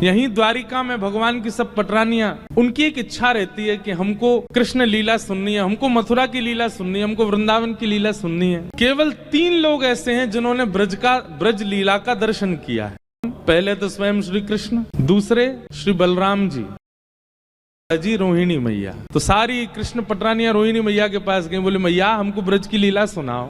यहीं द्वारिका में भगवान की सब पटरानियां, उनकी एक इच्छा रहती है कि हमको कृष्ण लीला सुननी है, हमको मथुरा की लीला सुननी है, हमको वृंदावन की लीला सुननी है। केवल 3 लोग ऐसे हैं जिन्होंने ब्रज लीला का दर्शन किया है। पहले तो स्वयं श्री कृष्ण, दूसरे श्री बलराम जी, रोहिणी मैया। तो सारी कृष्ण पटरानियां रोहिणी मैया के पास गई, बोले मैया हमको ब्रज की लीला सुनाओ।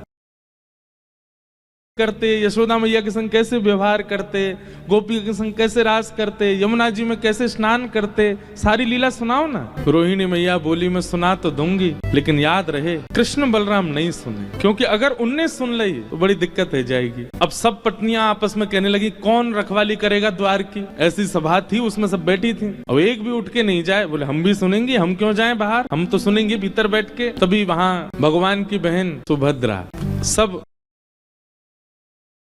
करते, यशोदा मैया के संग कैसे व्यवहार करते, गोपी के संग कैसे रास करते, यमुना जी में कैसे स्नान करते, सारी लीला सुनाओ ना। रोहिणी मैया बोली मैं सुना तो दूंगी, लेकिन याद रहे कृष्ण बलराम नहीं सुने, क्योंकि अगर उनने सुन ली तो बड़ी दिक्कत हो जाएगी। अब सब पत्नियां आपस में कहने लगी कौन रखवाली करेगा द्वार की। ऐसी सभा थी, उसमें सब बैठी थी। अब एक भी उठ के नहीं जाए, बोले हम भी सुनेंगे, हम क्यों जाएं बाहर, हम तो सुनेंगे भीतर बैठ के। तभी वहां भगवान की बहन सुभद्रा, सब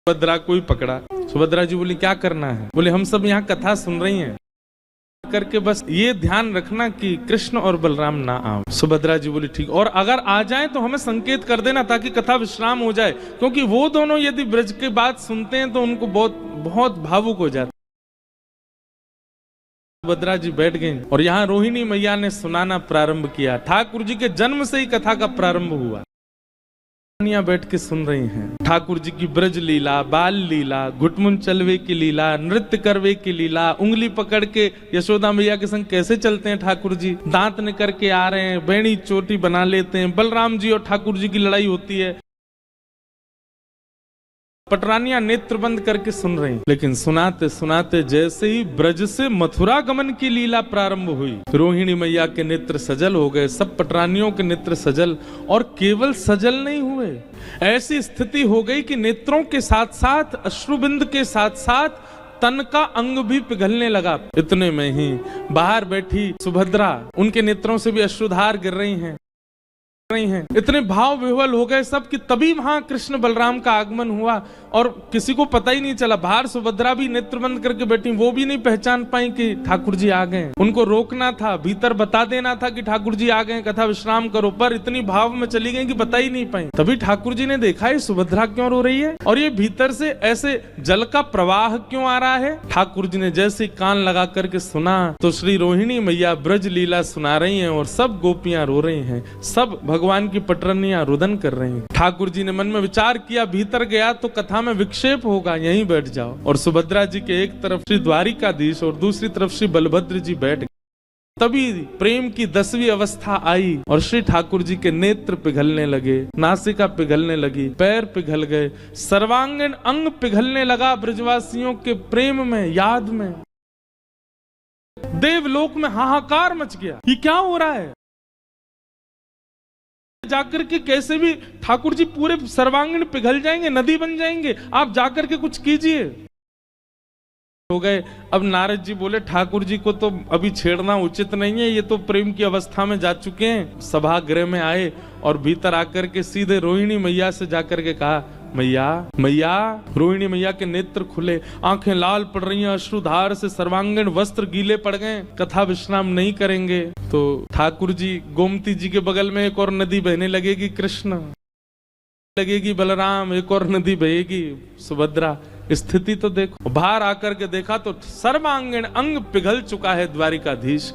सुभद्रा को ही पकड़ा। सुभद्रा जी बोली क्या करना है, बोले हम सब यहाँ कथा सुन रही हैं, करके बस ये ध्यान रखना कि कृष्ण और बलराम ना आओ। सुभद्रा जी बोली ठीक, और अगर आ जाए तो हमें संकेत कर देना ताकि कथा विश्राम हो जाए, क्योंकि वो दोनों यदि ब्रज की बात सुनते हैं तो उनको बहुत भावुक हो जाता। सुभद्रा जी बैठ गई और यहाँ रोहिणी मैया ने सुनाना प्रारंभ किया। ठाकुर जी के जन्म से ही कथा का प्रारंभ हुआ। बैठ के सुन रही हैं ठाकुर जी की ब्रज लीला, बाल लीला, घुटमुन चलवे की लीला, नृत्य करवे की लीला, उंगली पकड़ के यशोदा मैया के संग कैसे चलते हैं ठाकुर जी, दांत निकर के आ रहे हैं, बेणी चोटी बना लेते हैं, बलराम जी और ठाकुर जी की लड़ाई होती है। पटरानियां नेत्र बंद करके सुन रही, लेकिन सुनाते सुनाते जैसे ही ब्रज से मथुरा गमन की लीला प्रारंभ हुई, रोहिणी मैया के नेत्र सजल हो गए, सब पटरानियों के नेत्र सजल, और केवल सजल नहीं हुए, ऐसी स्थिति हो गई कि नेत्रों के साथ साथ अश्रुबिंद के साथ साथ तन का अंग भी पिघलने लगा। इतने में ही बाहर बैठी सुभद्रा, उनके नेत्रों से भी अश्रुधार गिर रही हैं। इतने भाव विह्वल हो गए सब कि तभी वहां कृष्ण बलराम का आगमन हुआ और किसी को पता ही नहीं चला। बाहर सुभद्रा भी नेत्र बंद करके बैठी, वो भी नहीं पहचान पाई कि ठाकुर जी आ गए। उनको रोकना था, भीतर बता देना था कि ठाकुर जी आ गए, कथा विश्राम करो, पर इतनी भाव में चली गई कि बता ही नहीं पाई। तभी ठाकुर जी ने देखा ये सुभद्रा क्यों रो रही है और ये भीतर से ऐसे जल का प्रवाह क्यों आ रहा है। ठाकुर जी ने जैसे कान लगा करके सुना तो श्री रोहिणी मैया ब्रज लीला सुना रही है और सब गोपियां रो रही है, सब भगवान की पटरानियां रुदन कर रही हैं। ठाकुर जी ने मन में विचार किया, भीतर गया तो कथा में विक्षेप होगा, यहीं बैठ जाओ। और सुभद्रा जी के एक तरफ श्री द्वारिकाधीश और दूसरी तरफ श्री बलभद्र जी बैठ गए। तभी प्रेम की 10वीं अवस्था आई और श्री ठाकुर जी के नेत्र पिघलने लगे, नासिका पिघलने लगी, पैर पिघल गए, सर्वांगीण अंग पिघलने लगा ब्रजवासियों के प्रेम में, याद में। देवलोक में हाहाकार मच गया, ये क्या हो रहा है। जाकर के कैसे भी ठाकुर जी पूरे सर्वांगीण पिघल जाएंगे, नदी बन जाएंगे, आप जाकर के कुछ कीजिए। हो गए। अब नारद जी बोले ठाकुर जी को तो अभी छेड़ना उचित नहीं है, ये तो प्रेम की अवस्था में जा चुके हैं। सभागृह में आए और भीतर आकर के सीधे रोहिणी मैया से जाकर के कहा, मैया मैया। रोहिणी मैया के नेत्र खुले, आंखें लाल पड़ रही हैं, अश्रुधार से सर्वांगीण वस्त्र गीले पड़ गए, कथा विश्राम नहीं करेंगे तो ठाकुर जी, गोमती जी के बगल में एक और नदी बहने लगेगी, कृष्ण लगेगी, बलराम, एक और नदी बहेगी, सुभद्रा। स्थिति तो देखो। बाहर आकर के देखा तो सर्वांगीण अंग पिघल चुका है द्वारिकाधीश।